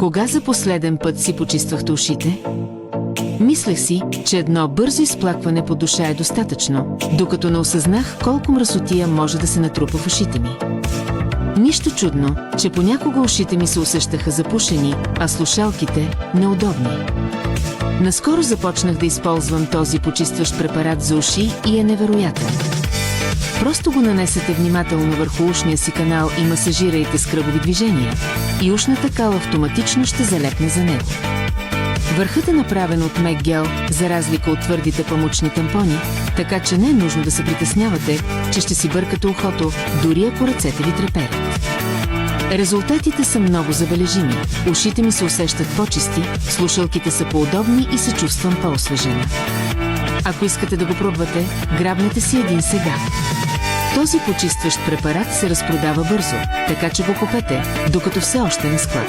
Кога за последен път си почиствахте ушите? Мислех си, че едно бързо изплакване по душа е достатъчно, докато не осъзнах колко мръсотия може да се натрупа в ушите ми. Нищо чудно, че понякога ушите ми се усещаха запушени, а слушалките – неудобни. Наскоро започнах да използвам този почистващ препарат за уши и е невероятен. Просто го нанесете внимателно върху ушния си канал и масажирайте с кръгови движения, и ушната кал автоматично ще залепне за него. Върхът е направен от мек гел, за разлика от твърдите памучни тампони, така че не е нужно да се притеснявате, че ще си бъркате ухото, дори ако ръцете ви треперят. Резултатите са много забележими. Ушите ми се усещат по-чисти, слушалките са по-удобни и се чувствам по-освежена. Ако искате да го пробвате, грабнете си един сега. Този почистващ препарат се разпродава бързо, така че го купете, докато все още е на склад.